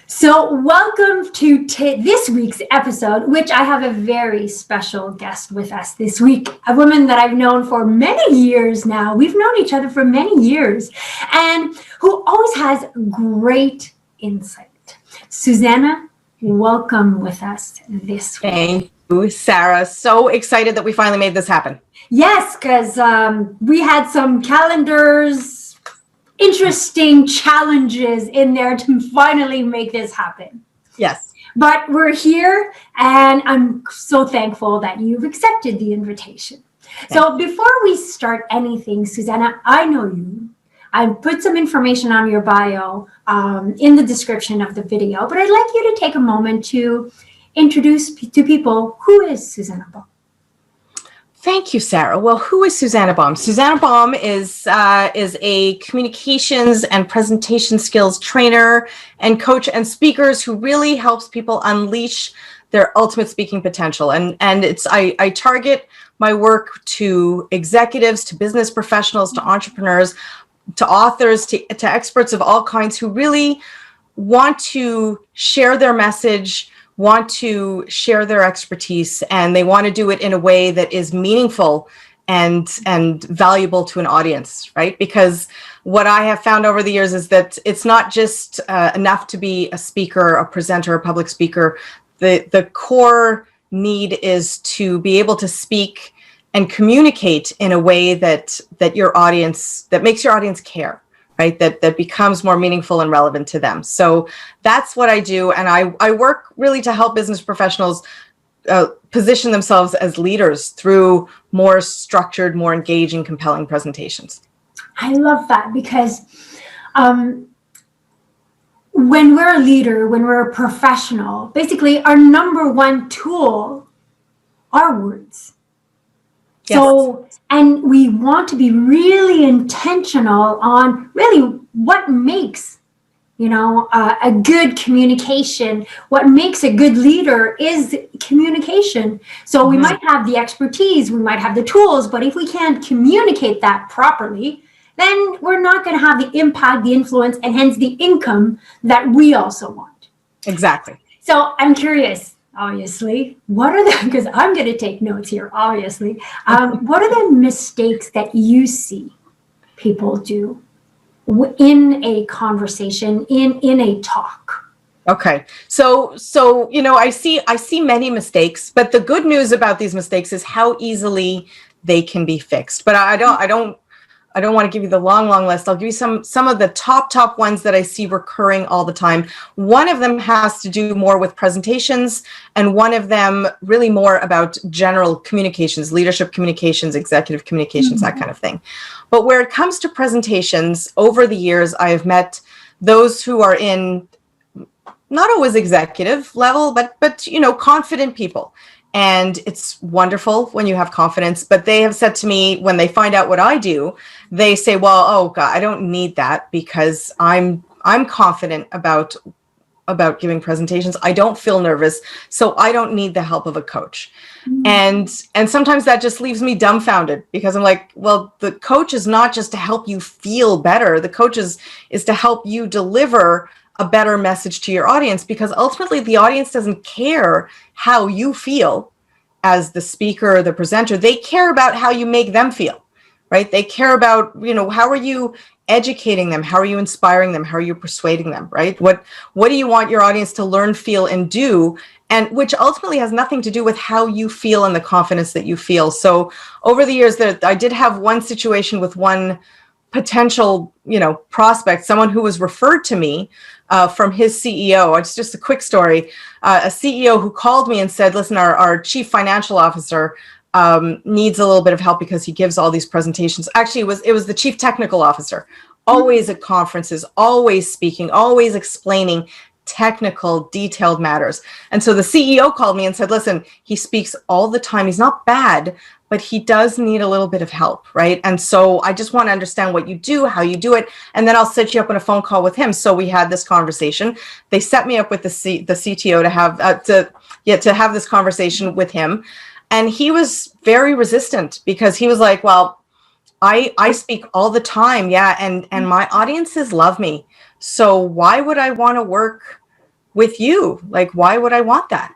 So welcome to this week's episode, which I have a very special guest with us this week, a woman that I've known for many years now. We've known each other for many years and who always has great insight. Suzannah, welcome with us this week. Thank you, Sarah. So excited that we finally made this happen. Yes, because we had some calendars, interesting challenges in there to finally make this happen. Yes. But we're here, and I'm so thankful that you've accepted the invitation. So before we start anything, Suzannah, I know you. I put some information on your bio in the description of the video, but I'd like you to take a moment to introduce to people who is Suzannah Baum. Thank you, Sarah. Well, who is Suzannah Baum? Suzannah Baum is a communications and presentation skills trainer and coach and speakers who really helps people unleash their ultimate speaking potential. And I target my work to executives, to business professionals, to entrepreneurs, to authors, to experts of all kinds who really want to share their message, want to share their expertise, and they want to do it in a way that is meaningful and valuable to an audience, right? Because what I have found over the years is that it's not just enough to be a speaker, a presenter, a public speaker. The core need is to be able to speak and communicate in a way that makes your audience care. Right, that becomes more meaningful and relevant to them. So that's what I do, and I work really to help business professionals position themselves as leaders through more structured, more engaging, compelling presentations. I love that because when we're a leader, when we're a professional, basically our number one tool are words. Yes. So, and we want to be really intentional on really what makes, a good communication. What makes a good leader is communication. So we might have the expertise, we might have the tools, but if we can't communicate that properly, then we're not going to have the impact, the influence, and hence the income that we also want. Exactly. So I'm curious. Obviously, because I'm going to take notes here, obviously. What are the mistakes that you see people do in a conversation, in a talk? Okay. So, I see many mistakes, but the good news about these mistakes is how easily they can be fixed. But I don't want to give you the long list. I'll give you some of the top ones that I see recurring all the time. One of them has to do more with presentations, and one of them really more about general communications, leadership communications, executive communications, that kind of thing. But where it comes to presentations, over the years, I have met those who are in not always executive level, but confident people. And it's wonderful when you have confidence, but they have said to me when they find out what I do, they say, well, oh God, I don't need that because I'm confident about giving presentations. I don't feel nervous, so I don't need the help of a coach. And sometimes that just leaves me dumbfounded because I'm like, well, the coach is not just to help you feel better. The coach is to help you deliver a better message to your audience, because ultimately the audience doesn't care how you feel as the speaker or the presenter. They care about how you make them feel, right? They care about, how are you educating them? How are you inspiring them? How are you persuading them, right? What do you want your audience to learn, feel, and do? And which ultimately has nothing to do with how you feel and the confidence that you feel. So over the years, I did have one situation with one potential, prospect, someone who was referred to me from his CEO. It's just a quick story. A CEO who called me and said, listen, our chief financial officer needs a little bit of help because he gives all these presentations. Actually, it was the chief technical officer, always at conferences, always speaking, always explaining technical, detailed matters. And so the CEO called me and said, listen, he speaks all the time. He's not bad, but he does need a little bit of help, right? And so I just want to understand what you do, how you do it, and then I'll set you up on a phone call with him. So we had this conversation. They set me up with the CTO to have this conversation with him. And he was very resistant because he was like, well, I speak all the time. Yeah. And my audiences love me. So why would I want to work with you. Like, why would I want that?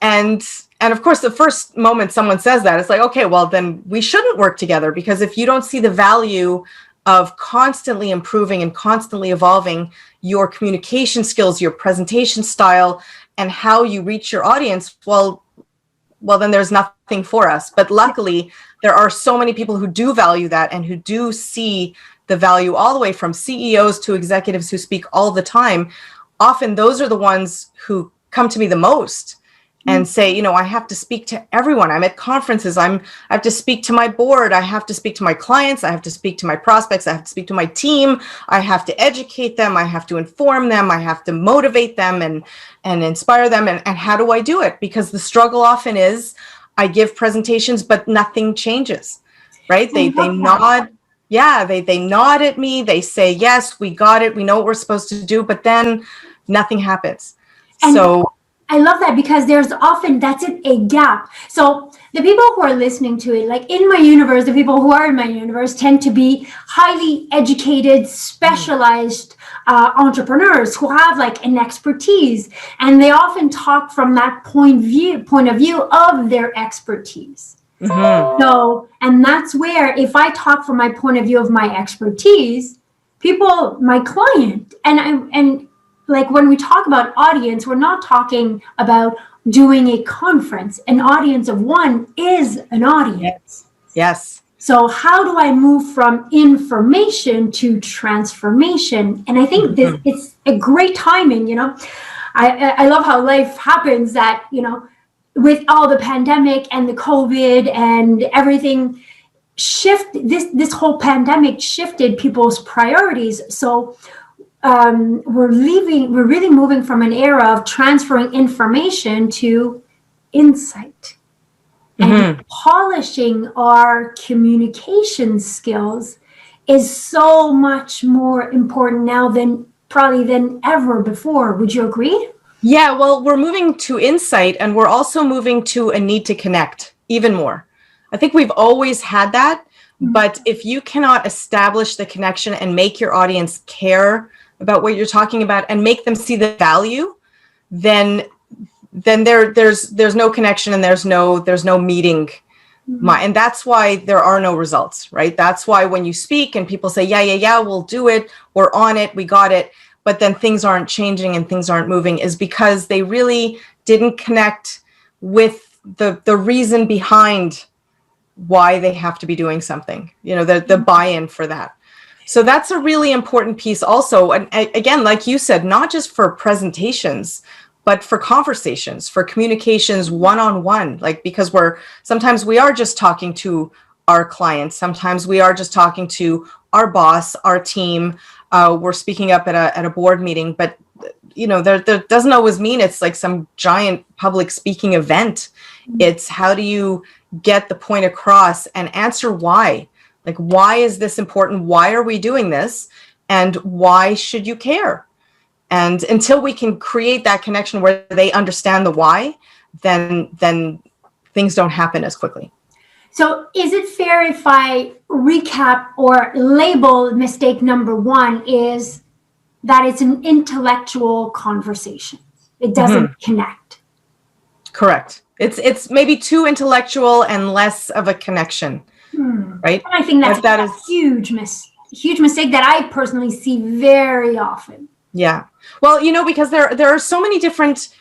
And of course, the first moment someone says that, it's like, okay, well, then we shouldn't work together, because if you don't see the value of constantly improving and constantly evolving your communication skills, your presentation style, and how you reach your audience, well, then there's nothing for us. But luckily, there are so many people who do value that and who do see the value, all the way from CEOs to executives who speak all the time. Often those are the ones who come to me the most and say, I have to speak to everyone. I'm at conferences. I have to speak to my board. I have to speak to my clients. I have to speak to my prospects. I have to speak to my team. I have to educate them. I have to inform them. I have to motivate them and inspire them. And how do I do it? Because the struggle often is, I give presentations, but nothing changes, right? They nod. Yeah, they nod at me. They say, yes, we got it. We know what we're supposed to do, but then nothing happens. And so I love that, because there's often, that's it, a gap. So the people who are listening to it, like in my universe, the people who are in my universe tend to be highly educated, specialized entrepreneurs who have like an expertise, and they often talk from that point of view of their expertise. So, and that's where, if I talk from my point of view of my expertise, people, my client, and like when we talk about audience, we're not talking about doing a conference. An audience of one is an audience. Yes. So how do I move from information to transformation? And I think this, it's a great timing, I love how life happens, that, with all the pandemic and the COVID and everything this whole pandemic shifted people's priorities. So we're really moving from an era of transferring information to insight, and polishing our communication skills is so much more important now than ever before. Would you agree? Yeah, well, we're moving to insight, and we're also moving to a need to connect even more. I think we've always had that, but if you cannot establish the connection and make your audience care about what you're talking about and make them see the value, then there's no connection, and there's no meeting. And that's why there are no results, right? That's why when you speak and people say, yeah, we'll do it, we're on it, we got it, but then things aren't changing and things aren't moving, is because they really didn't connect with the reason behind why they have to be doing something, the buy-in for that. So that's a really important piece also. And again, like you said, not just for presentations, but for conversations, for communications one-on-one, because sometimes we are just talking to our clients. Sometimes we are just talking to our boss, our team. We're speaking up at a board meeting, but there doesn't always mean it's like some giant public speaking event. It's how do you get the point across and answer why? Like, why is this important? Why are we doing this? And why should you care? And until we can create that connection where they understand the why, then things don't happen as quickly. So is it fair if I recap or label mistake number one is that it's an intellectual conversation? It doesn't connect. Correct. It's maybe too intellectual and less of a connection. Right? And I think that's a huge mistake that I personally see very often. Yeah. Well, because there are so many different,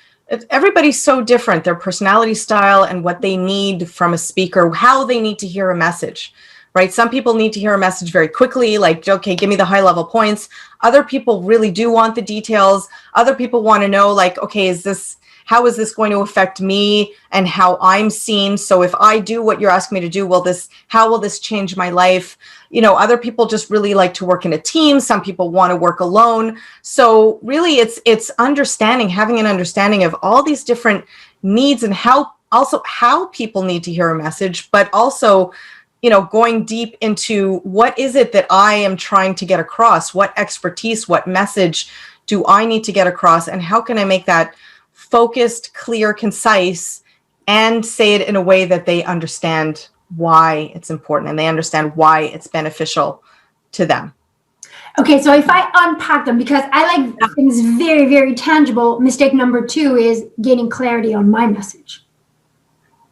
everybody's so different, their personality style and what they need from a speaker, how they need to hear a message, right? Some people need to hear a message very quickly, like, okay, give me the high level points. Other people really do want the details. Other people want to know, like, okay, how is this going to affect me and how I'm seen? So if I do what you're asking me to do, how will this change my life? Other people just really like to work in a team. Some people want to work alone. So really it's having an understanding of all these different needs and how people need to hear a message, but also, going deep into what is it that I am trying to get across? What expertise, what message do I need to get across? And how can I make that focused, clear, concise, and say it in a way that they understand why it's important and they understand why it's beneficial to them. Okay, so if I unpack them, because I like things very, very tangible, mistake number 2 is gaining clarity on my message.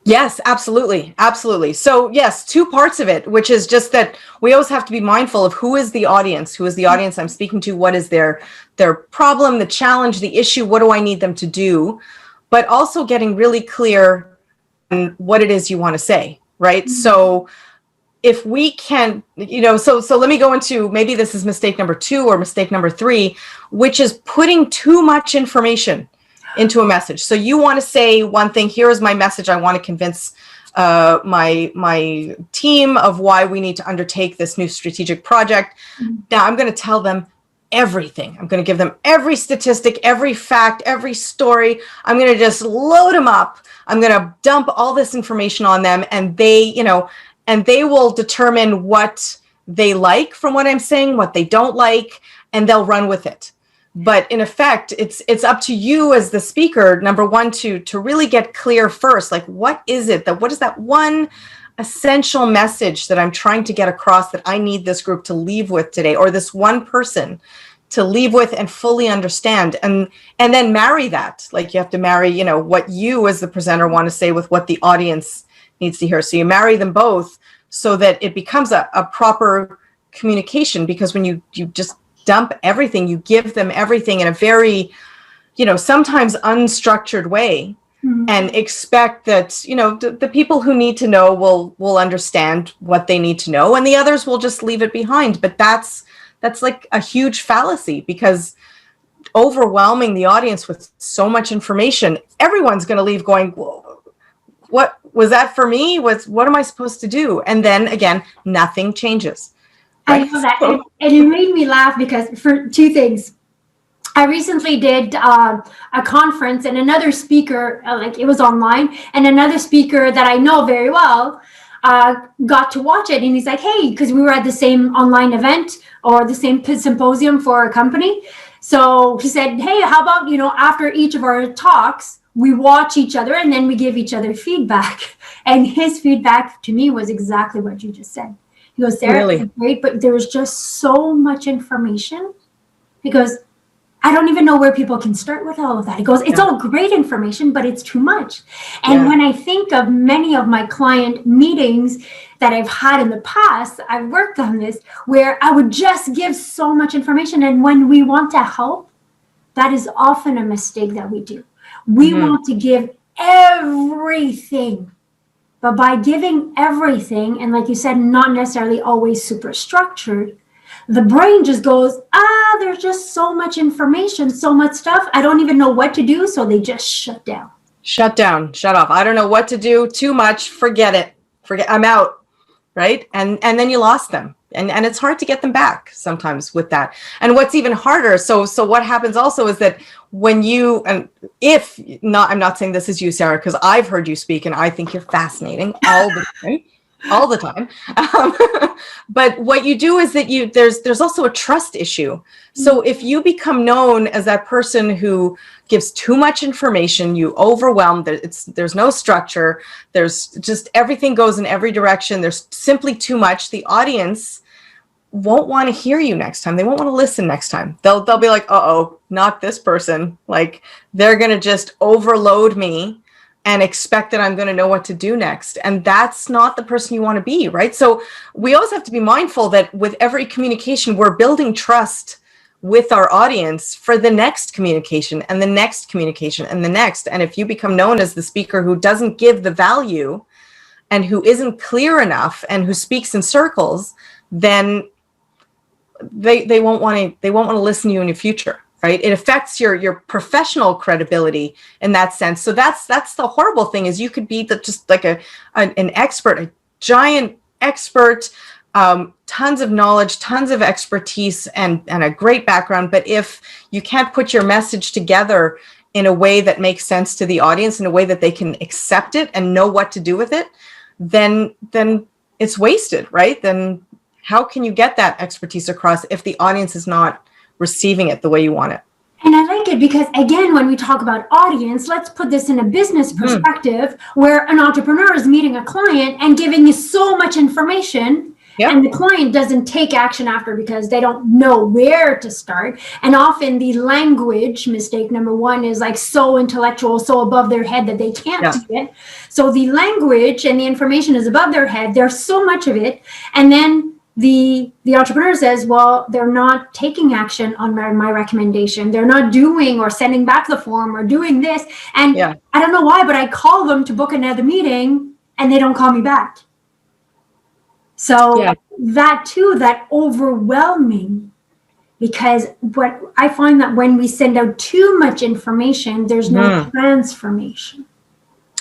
Yes, absolutely. Absolutely. So yes, 2 parts of it, which is just that we always have to be mindful of who is the audience I'm speaking to, what is their problem, the challenge, the issue, what do I need them to do, but also getting really clear on what it is you want to say, right? Mm-hmm. So if we can, so let me go into, maybe this is mistake number 2 or mistake number 3, which is putting too much information into a message. So you want to say one thing, here is my message. I want to convince my team of why we need to undertake this new strategic project. Now I'm going to tell them everything. I'm going to give them every statistic, every fact, every story. I'm going to just load them up. I'm going to dump all this information on them, and they will determine what they like from what I'm saying, what they don't like, and they'll run with it. But in effect, it's up to you as the speaker, number 1, to really get clear first. Like, what is that one essential message that I'm trying to get across that I need this group to leave with today, or this one person to leave with and fully understand, and then marry that. Like, you have to marry, what you as the presenter want to say with what the audience needs to hear. So you marry them both so that it becomes a proper communication, because when you just dump everything, you give them everything in a very, sometimes unstructured way, and expect that, the people who need to know will understand what they need to know, and the others will just leave it behind. But that's like a huge fallacy, because overwhelming the audience with so much information, everyone's going to leave going, whoa, what was that for me? What am I supposed to do? And then again, nothing changes. Right? I know that. And it made me laugh because for 2 things. I recently did a conference, and another speaker, it was online, and another speaker that I know very well got to watch it. And he's like, hey, because we were at the same online event or the same symposium for a company. So he said, hey, how about, after each of our talks, we watch each other and then we give each other feedback. And his feedback to me was exactly what you just said. He goes, Sarah, really? It's great, but there was just so much information. He goes, I don't even know where people can start with all of that. He goes, it's all great information, but it's too much. And when I think of many of my client meetings that I've had in the past, I've worked on this, where I would just give so much information. And when we want to help, that is often a mistake that we do. We want to give everything. But by giving everything, and like you said, not necessarily always super structured, the brain just goes, there's just so much information, so much stuff. I don't even know what to do. So they just shut down. Shut off. I don't know what to do. Too much. Forget it. I'm out. Right. And then you lost them. And it's hard to get them back sometimes with that. And what's even harder. So what happens also is that when you, and I'm not saying this is you, Sarah, because I've heard you speak and I think you're fascinating all the time. But what you do is that there's also a trust issue. So if you become known as that person who gives too much information, you overwhelm, there's no structure, there's just everything goes in every direction, there's simply too much, the audience won't want to hear you next time. They won't want to listen next time. They'll be like, not this person. Like, they're going to just overload me and expect that I'm going to know what to do next. And that's not the person you want to be, right? So we always have to be mindful that with every communication, we're building trust with our audience for the next communication and the next communication and the next. And if you become known as the speaker who doesn't give the value and who isn't clear enough and who speaks in circles, then they won't want to listen to you in the future. Right? It affects your professional credibility in that sense. So that's the horrible thing, is you could be just like an expert, a giant expert, tons of knowledge, tons of expertise, and a great background. But if you can't put your message together in a way that makes sense to the audience, in a way that they can accept it and know what to do with it, then it's wasted, right? Then how can you get that expertise across if the audience is not receiving it the way you want it? And I like it because, again, when we talk about audience, let's put this in a business perspective where an entrepreneur is meeting a client and giving you so much information Yep. And the client doesn't take action after because they don't know where to start. And often the language mistake number one is like so intellectual, so above their head that they can't do it. So the language and the information is above their head. There's so much of it. And then the entrepreneur says, well, they're not taking action on my recommendation. They're not doing or sending back the form or doing this. And I don't know why, but I call them to book another meeting and they don't call me back. So that too, that overwhelming, because what I find that when we send out too much information, there's no transformation.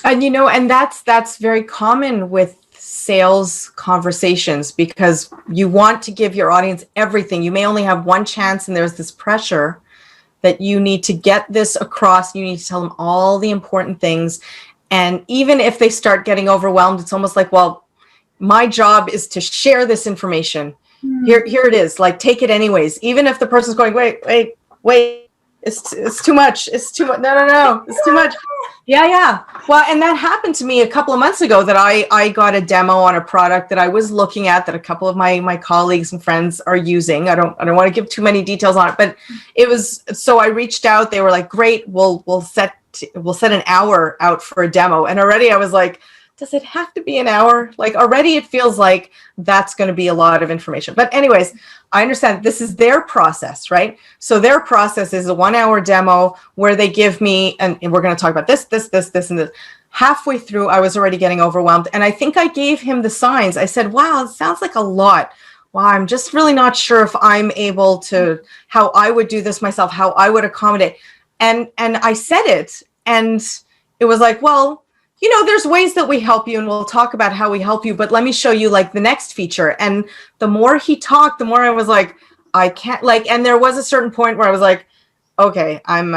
And, you know, and that's very common with sales conversations, because you want to give your audience everything. You may only have one chance, and there's this pressure that you need to get this across. You need to tell them all the important things. And even if they start getting overwhelmed, it's almost like, well, my job is to share this information. Here it is. Like, take it anyways. Even if the person's going, wait, it's too much. It's too much. No, it's too much. Yeah. Well, and that happened to me a couple of months ago, that I got a demo on a product that I was looking at, that a couple of my colleagues and friends are using. I don't want to give too many details on it, but it was, so I reached out. They were like, great, we'll set an hour out for a demo. And already I was like, does it have to be an hour? Like, already it feels like that's going to be a lot of information. But anyways, I understand this is their process, right? So their process is a 1 hour demo where they give me, and we're going to talk about this, and this. Halfway through, I was already getting overwhelmed. And I think I gave him the signs. I said, wow, it sounds like a lot. Wow, I'm just really not sure if I'm able to, how I would do this myself, how I would accommodate. And I said it, and it was like, well, you know, there's ways that we help you, and we'll talk about how we help you, but let me show you like the next feature. And the more he talked, the more I was like, I can't, like, and there was a certain point where I was like, okay, I'm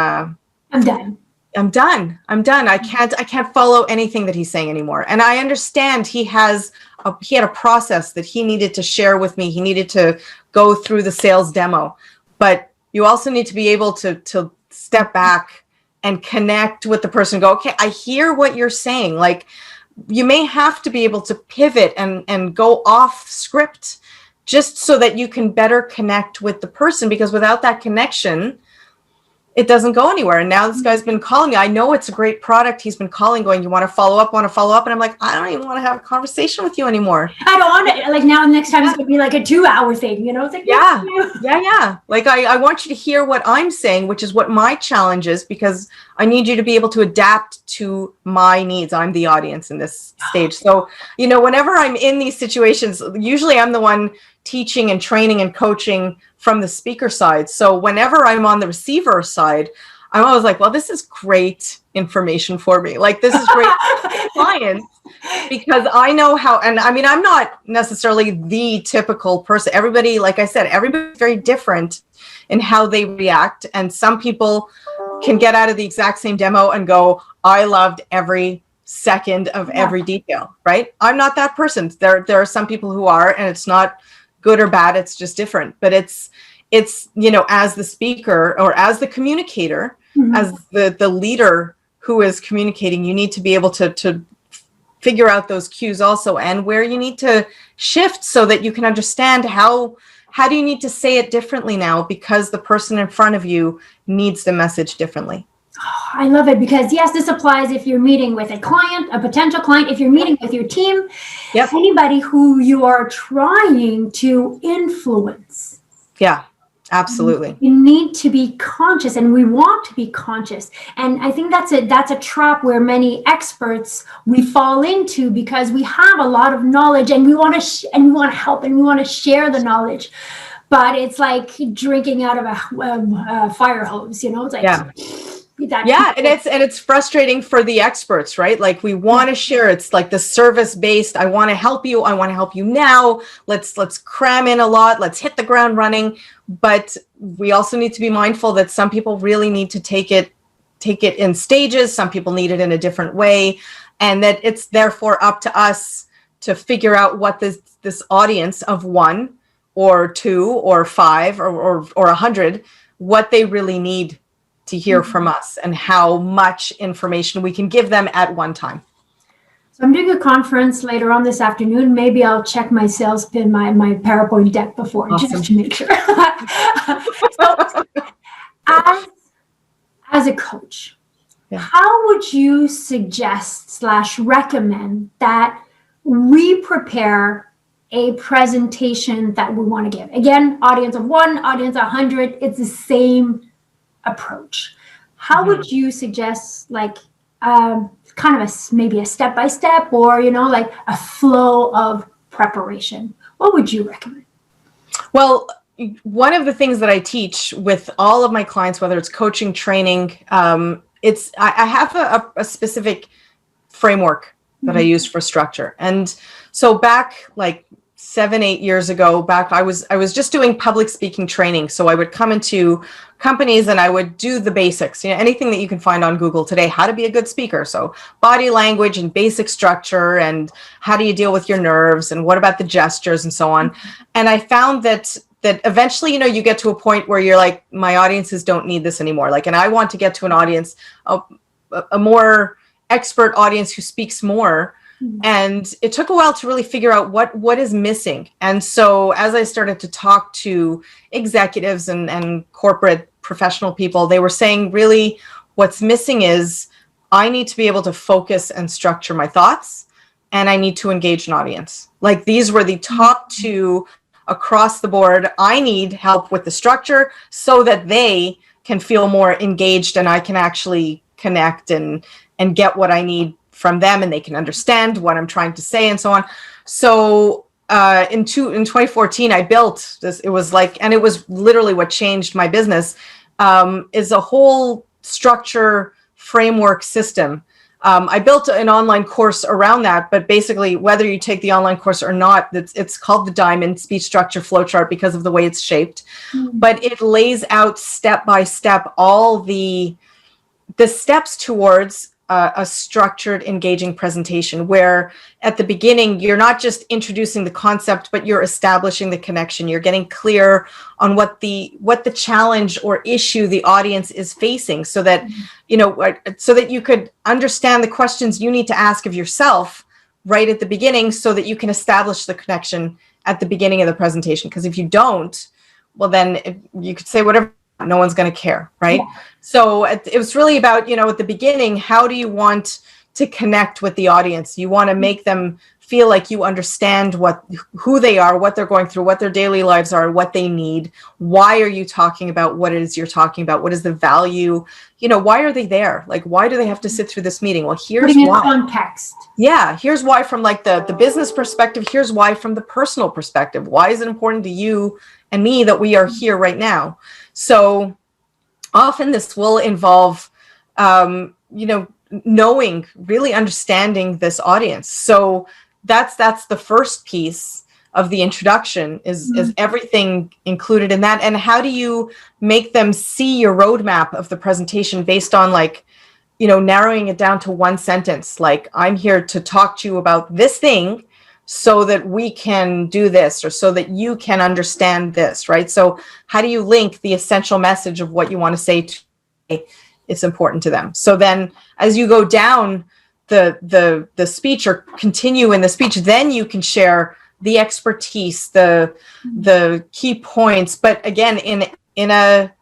done. I can't follow anything that he's saying anymore. And I understand he had a process that he needed to share with me. He needed to go through the sales demo, but you also need to be able to step back and connect with the person, go, okay, I hear what you're saying. Like, you may have to be able to pivot and go off script just so that you can better connect with the person, because without that connection, it doesn't go anywhere. And now this guy's been calling me. I know it's a great product. He's been calling, going, you want to follow up? And I'm like, I don't even want to have a conversation with you anymore. I don't want it. Like, now next time it's going to be like a 2 hour thing, you know? It's like, yeah. Like, I want you to hear what I'm saying, which is what my challenge is, because I need you to be able to adapt to my needs. I'm the audience in this stage. So, you know, whenever I'm in these situations, usually I'm the one teaching and training and coaching from the speaker side. So whenever I'm on the receiver side, I'm always like, well, this is great information for me. Like, this is great for clients, because I know how, and I mean, I'm not necessarily the typical person. Everybody, like I said, everybody's very different in how they react. And some people can get out of the exact same demo and go, I loved every second of every detail, right? I'm not that person. There are some people who are, and it's not good or bad, it's just different. But it's you know, as the speaker or as the communicator, as the leader who is communicating, you need to be able to figure out those cues also, and where you need to shift so that you can understand how do you need to say it differently now, because the person in front of you needs the message differently. I love it, because yes, this applies if you're meeting with a client, a potential client, if you're meeting with your team, anybody who you are trying to influence. Yeah, absolutely. You need to be conscious, and we want to be conscious. And I think that's a trap where many experts we fall into, because we have a lot of knowledge, and we want to help, and we want to share the knowledge. But it's like drinking out of a fire hose, you know? It's like, and it's frustrating for the experts, right? Like, we want to share. It's like the service-based. I want to help you. I want to help you now. Let's cram in a lot. Let's hit the ground running. But we also need to be mindful that some people really need to take it in stages. Some people need it in a different way, and that it's therefore up to us to figure out what this audience of 1 or 2 or 5 or 100, what they really need to hear from us, and how much information we can give them at one time. So I'm doing a conference later on this afternoon. Maybe I'll check my sales pin, my PowerPoint deck before, just to make sure. So, as a coach, how would you suggest / recommend that we prepare a presentation that we want to give? Again, audience of 1, audience of 100, it's the same approach. How would you suggest, like, kind of maybe a step-by-step, or, like a flow of preparation? What would you recommend? Well, one of the things that I teach with all of my clients, whether it's coaching, training, I have a specific framework that I use for structure. And so back like 7-8 years ago, I was just doing public speaking training. So I would come into companies and I would do the basics, anything that you can find on Google today, how to be a good speaker. So body language and basic structure, and how do you deal with your nerves, and what about the gestures and so on. And I found that eventually, you get to a point where you're like, my audiences don't need this anymore. Like, and I want to get to an audience, a more expert audience who speaks more. And it took a while to really figure out what is missing. And so as I started to talk to executives and corporate professional people, they were saying, really, what's missing is I need to be able to focus and structure my thoughts, and I need to engage an audience. Like, these were the top two across the board. I need help with the structure so that they can feel more engaged, and I can actually connect and get what I need from them, and they can understand what I'm trying to say, and so on. So in 2014, I built this. It was literally what changed my business, is a whole structure framework system. I built an online course around that, but basically, whether you take the online course or not, it's called the Diamond Speech Structure Flowchart because of the way it's shaped. But it lays out step by step all the steps towards a structured, engaging presentation, where at the beginning, you're not just introducing the concept, but you're establishing the connection. You're getting clear on what the challenge or issue the audience is facing, so that, so that you could understand the questions you need to ask of yourself right at the beginning, so that you can establish the connection at the beginning of the presentation. Because if you don't, well, then you could say whatever, no one's going to care, right? Yeah. So it was really about, at the beginning, how do you want to connect with the audience? You want to make them feel like you understand who they are, what they're going through, what their daily lives are, what they need. Why are you talking about what it is you're talking about? What is the value? Why are they there? Like, why do they have to sit through this meeting? Well, here's why. Context. Yeah, here's why from like the business perspective. Here's why from the personal perspective. Why is it important to you and me that we are here right now? So often this will involve, knowing, really understanding this audience. So that's the first piece of the introduction is everything included in that. And how do you make them see your roadmap of the presentation based on narrowing it down to one sentence? Like, I'm here to talk to you about this thing so that we can do this, or so that you can understand this, right? So how do you link the essential message of what you want to say to it's important to them? So then as you go down the speech, or continue in the speech, then you can share the expertise, the key points, but again, in a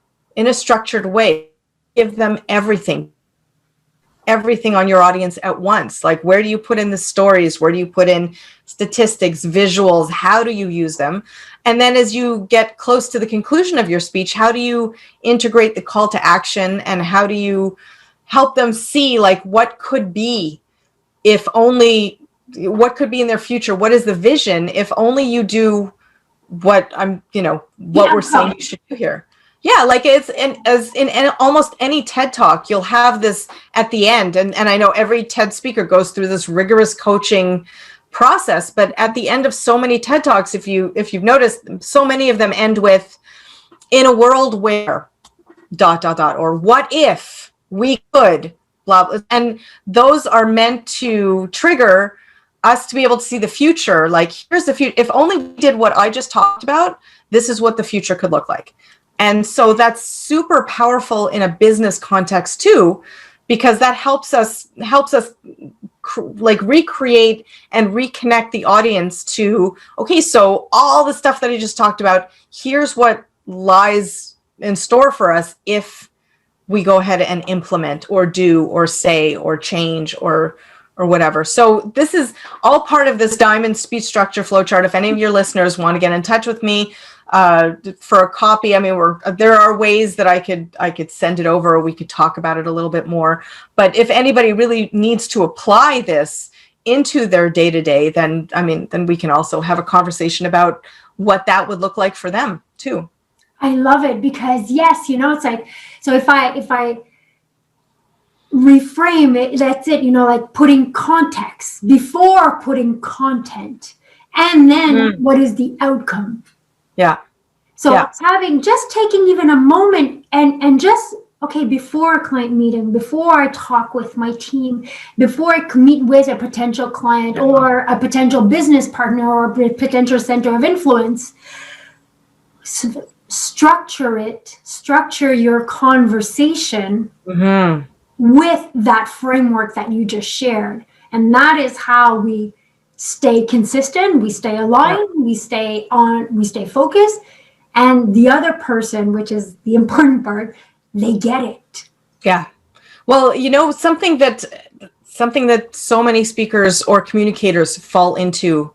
structured way. Give them everything on your audience at once. Like, where do you put in the stories? Where do you put in statistics, visuals? How do you use them? And then as you get close to the conclusion of your speech, how do you integrate the call to action, and how do you help them see what could be what could be in their future? What is the vision if only you do what we're saying you should do here? Yeah, like as in almost any TED Talk, you'll have this at the end. And I know every TED speaker goes through this rigorous coaching process, but at the end of so many TED Talks, if you've noticed, so many of them end with, in a world where ... or what if we could, blah, blah. And those are meant to trigger us to be able to see the future. Like, here's the future. If only we did what I just talked about, this is what the future could look like. And so that's super powerful in a business context too, because that helps us recreate and reconnect the audience to, okay, so all the stuff that I just talked about, here's what lies in store for us if we go ahead and implement or do or say or change or whatever. So this is all part of this diamond speech structure flowchart. If any of your listeners want to get in touch with me for a copy, I mean, there are ways that I could send it over, or we could talk about it a little bit more. But if anybody really needs to apply this into their day-to-day, then we can also have a conversation about what that would look like for them too. I love it, because yes, it's like, so if I reframe it, that's it, like putting context before putting content, and then what is the outcome? Yeah. So taking even a moment and just, okay, before a client meeting, before I talk with my team, before I meet with a potential client or a potential business partner or a potential center of influence, structure your conversation with that framework that you just shared. And that is how we stay consistent, we stay aligned, we stay focused, and the other person, which is the important part, they get it. Yeah. Well, something that so many speakers or communicators fall into,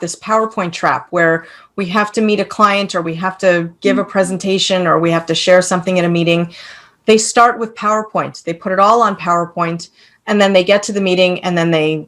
this PowerPoint trap, where we have to meet a client, or we have to give a presentation, or we have to share something in a meeting. They start with PowerPoint. They put it all on PowerPoint, and then they get to the meeting, and then they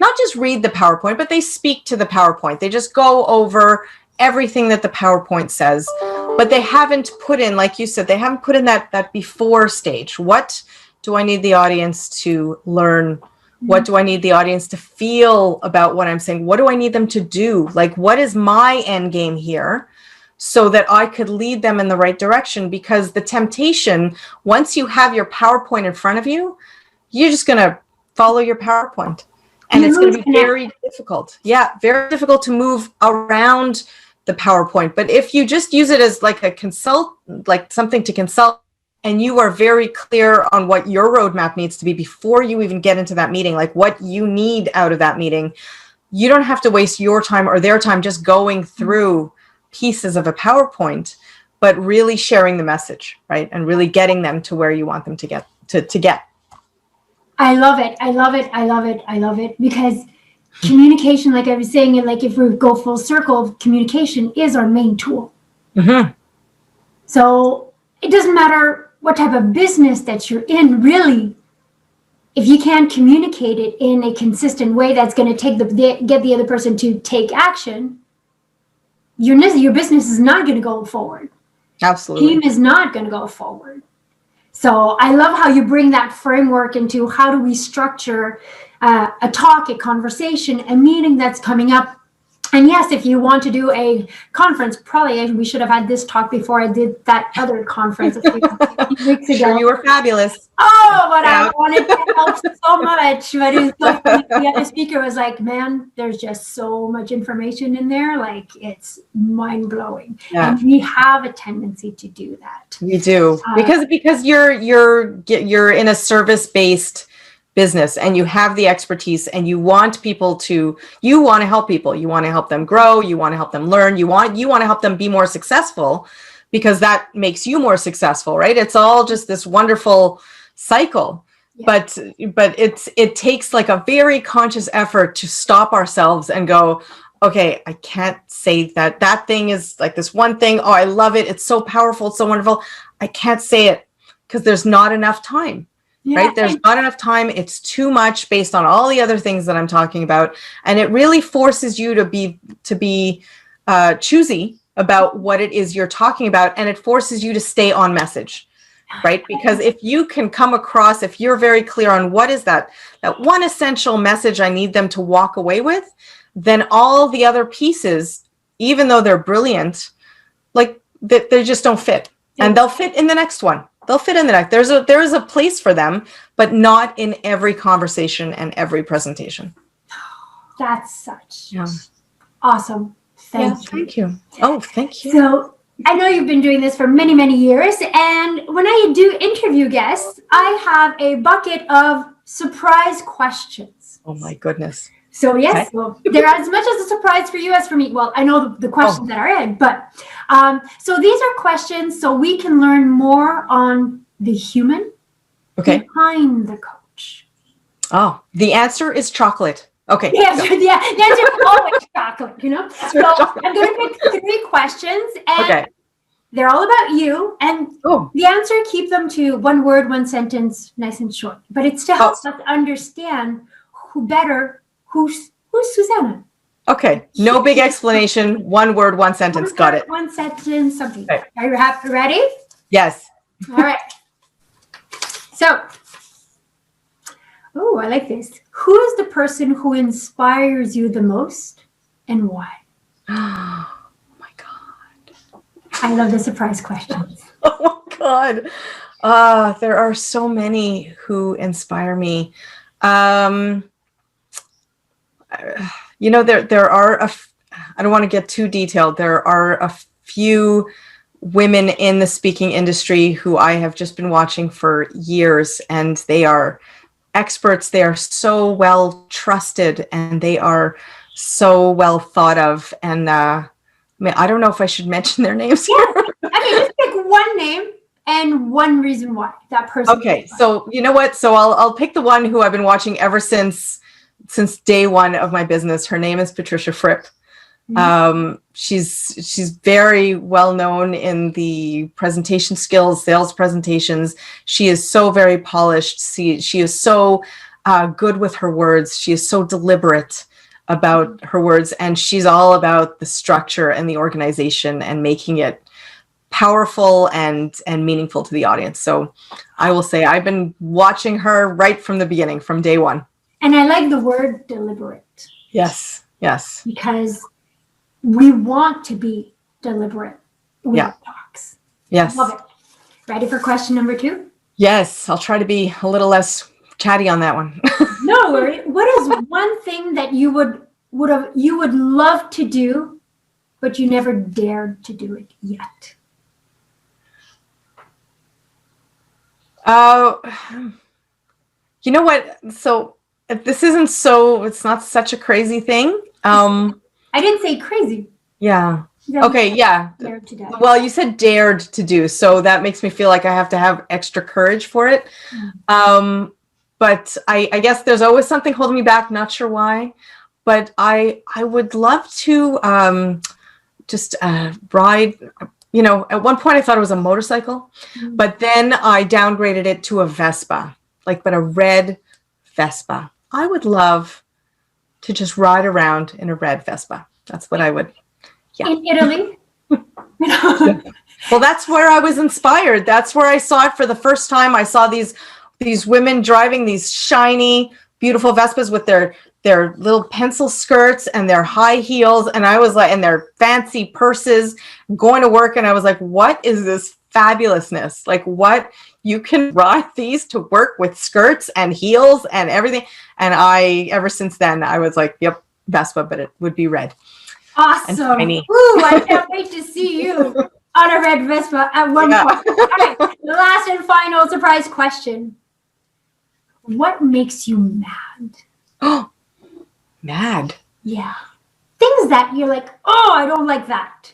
not just read the PowerPoint, but they speak to the PowerPoint. They just go over everything that the PowerPoint says, but they haven't put in, like you said, they haven't put in that before stage. What do I need the audience to learn? What do I need the audience to feel about what I'm saying? What do I need them to do? Like, what is my end game here, so that I could lead them in the right direction? Because the temptation, once you have your PowerPoint in front of you, you're just going to follow your PowerPoint. And it's going to be very difficult. Yeah, very difficult to move around the PowerPoint. But if you just use it as like something to consult, and you are very clear on what your roadmap needs to be before you even get into that meeting, like what you need out of that meeting, you don't have to waste your time or their time just going through pieces of a PowerPoint, but really sharing the message, right? And really getting them to where you want them to get. I love it. I love it. I love it. I love it. Because communication, like I was saying, and like if we go full circle, communication is our main tool. So it doesn't matter what type of business that you're in, really. If you can't communicate it in a consistent way that's going to get the other person to take action, your business is not going to go forward. Absolutely. Team is not going to go forward. So I love how you bring that framework into how do we structure a talk, a conversation, a meeting that's coming up. And yes, if you want to do a conference, probably we should have had this talk before I did that other conference a few weeks ago. Sure, you were fabulous. Oh, but I wanted to help so much. But it was so funny. The other speaker was like, man, there's just so much information in there. Like, it's mind blowing. Yeah. And we have a tendency to do that. We do. Because you're in a service-based business, and you have the expertise, and you want to help people. You want to help them grow. You want to help them learn. You want to help them be more successful, because that makes you more successful, right? It's all just this wonderful cycle. Yeah. But it takes like a very conscious effort to stop ourselves and go, okay, I can't say that thing is like this one thing. Oh, I love it. It's so powerful. It's so wonderful. I can't say it because there's not enough time. Yeah, right? There's not enough time. It's too much based on all the other things that I'm talking about. And it really forces you to be choosy about what it is you're talking about. And it forces you to stay on message, right? Because if you can come across, if you're very clear on what is that one essential message I need them to walk away with, then all the other pieces, even though they're brilliant, like they just don't fit. And they'll fit in the next one. They'll fit in the next. There is a place for them, but not in every conversation and every presentation. That's such awesome. Thank you. Oh, thank you. So I know you've been doing this for many, many years. And when I do interview guests, I have a bucket of surprise questions. Oh my goodness. So yes, Okay. well, they're as much as a surprise for you as for me. Well, I know the questions that are in, but so these are questions so we can learn more on the human behind the coach. Oh, the answer is chocolate. Okay. The answer is always chocolate, you know? So I'm going to pick 3 questions, and they're all about you. And the answer, keep them to 1 word, 1 sentence, nice and short. But it's to help us understand who's Suzannah. Okay. No big explanation. 1 word, 1 sentence. Got it. 1 sentence, something. Okay. Are you happy? Ready? Yes. All right. So, I like this. Who is the person who inspires you the most and why? Oh my God. I love the surprise questions. Oh my God. There are so many who inspire me. You know, there are I don't want to get too detailed. There are a few women in the speaking industry who I have just been watching for years, and they are experts. They are so well trusted, and they are so well thought of. And I mean, I don't know if I should mention their names here. Just pick 1 name and 1 reason why that person. Okay, so you know what? So I'll pick the one who I've been watching ever since day 1 of my business. Her name is Patricia Fripp. She's very well known in the presentation skills, sales presentations. She is so very polished. She is so good with her words. She is so deliberate about her words, and she's all about the structure and the organization and making it powerful and meaningful to the audience. So I will say I've been watching her right from the beginning, from day 1. And I like the word deliberate. Yes. Because we want to be deliberate with our talks. Yes. Love it. Ready for question number 2? Yes, I'll try to be a little less chatty on that one. No worry. What is 1 thing that you would love to do, but you never dared to do it yet? You know what? So this isn't it's not such a crazy thing. I didn't say crazy. Yeah. Okay. Yeah. Dared to do. Well, you said dared to do, so that makes me feel like I have to have extra courage for it. But I guess there's always something holding me back. Not sure why, but I would love to just ride. You know, at one point I thought it was a motorcycle, but then I downgraded it to a Vespa, but a red Vespa. I would love to just ride around in a red Vespa. That's what I would. Yeah. In Italy? Well, that's where I was inspired. That's where I saw it for the first time. I saw these women driving these shiny, beautiful Vespas with their little pencil skirts and their high heels. And I was like, and their fancy purses, going to work. And I was like, what is this fabulousness? What, you can ride these to work with skirts and heels and everything. And ever since then, I was like, yep, Vespa, but it would be red. Awesome. Ooh, I can't wait to see you on a red Vespa at one point. All right, the last and final surprise question. What makes you mad? Oh, mad? Yeah. Things that you're like, oh, I don't like that.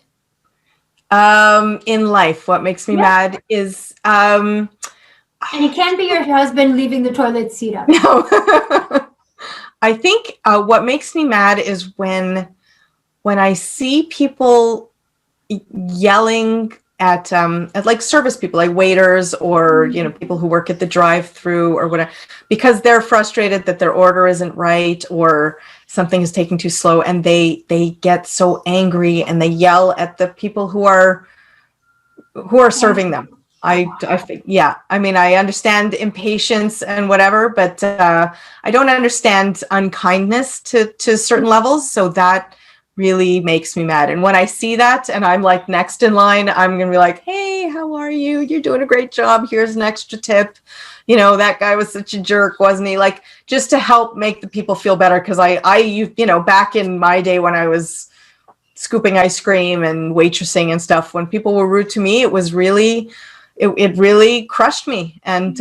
In life, what makes me mad is... and it can't be your husband leaving the toilet seat up. No. I think what makes me mad is when I see people yelling at service people, like waiters or people who work at the drive-through or whatever, because they're frustrated that their order isn't right or something is taking too slow, and they get so angry and they yell at the people who are serving them. I mean, I understand impatience and whatever, but I don't understand unkindness to certain levels. So that really makes me mad. And when I see that and I'm next in line, I'm going to be like, hey, how are you? You're doing a great job. Here's an extra tip. That guy was such a jerk, wasn't he? Just to help make the people feel better. Cause I back in my day when I was scooping ice cream and waitressing and stuff, when people were rude to me, it was really, it really crushed me. And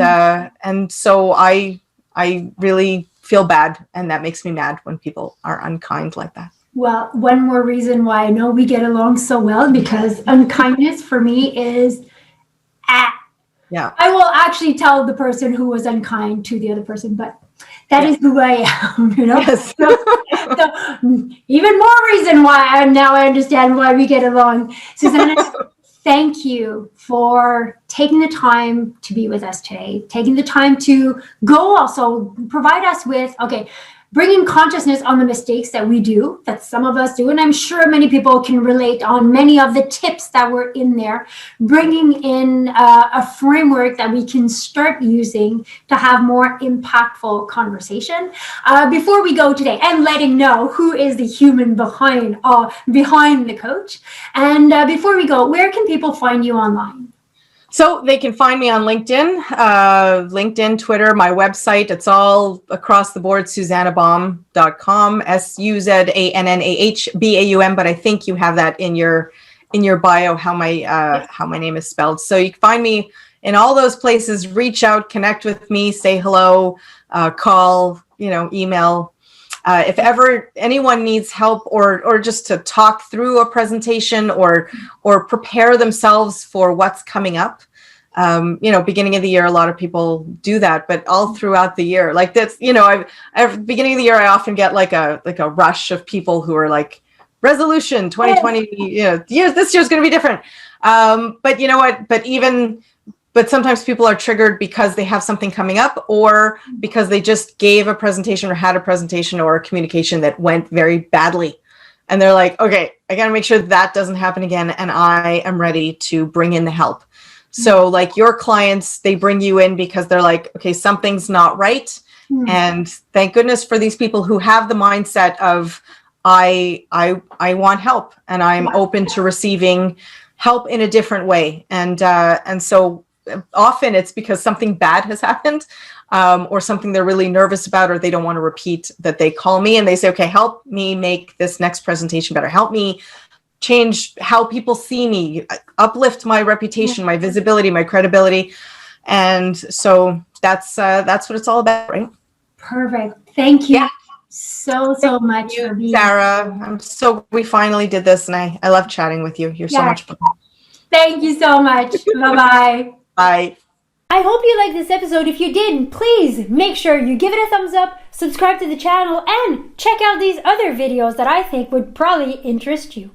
so I I really feel bad, and that makes me mad when people are unkind like that. Well, one more reason why I know we get along so well, because unkindness for me is, Yeah. I will actually tell the person who was unkind to the other person, but that is who I am, you know? Yes. So even more reason why I understand why we get along. Suzannah, thank you for taking the time to be with us today, taking the time to go also provide us with, bringing consciousness on the mistakes that we do, that some of us do, and I'm sure many people can relate on many of the tips that were in there, bringing in a framework that we can start using to have more impactful conversation. Before we go today, and letting know who is the human behind the coach. And before we go, where can people find you online? So they can find me on LinkedIn, Twitter, my website. It's all across the board, SuzannahBaum.com, SUZANNAHBAUM. But I think you have that in your bio, how my name is spelled. So you can find me in all those places. Reach out, connect with me, say hello, call, email. If ever anyone needs help or just to talk through a presentation or prepare themselves for what's coming up, beginning of the year, a lot of people do that, but all throughout the year, like that's, beginning of the year, I often get like a rush of people who are like, resolution 2020, this year's going to be different. But you know what, but sometimes people are triggered because they have something coming up, or because they just gave a presentation or had a presentation or a communication that went very badly. And they're like, okay, I got to make sure that doesn't happen again. And I am ready to bring in the help. So like your clients, they bring you in because they're like, okay, something's not right. And thank goodness for these people who have the mindset of, I want help, and I'm open to receiving help in a different way. And so often it's because something bad has happened, or something they're really nervous about, or they don't want to repeat, that they call me and they say, okay, help me make this next presentation better. Help me change how people see me, uplift my reputation, my visibility, my credibility. And so that's what it's all about, right? Perfect. Thank you so much for being Sarah. We finally did this, and I love chatting with you. You're so much fun. Thank you so much. Bye-bye. Bye. I hope you liked this episode. If you did, please make sure you give it a thumbs up, subscribe to the channel, and check out these other videos that I think would probably interest you.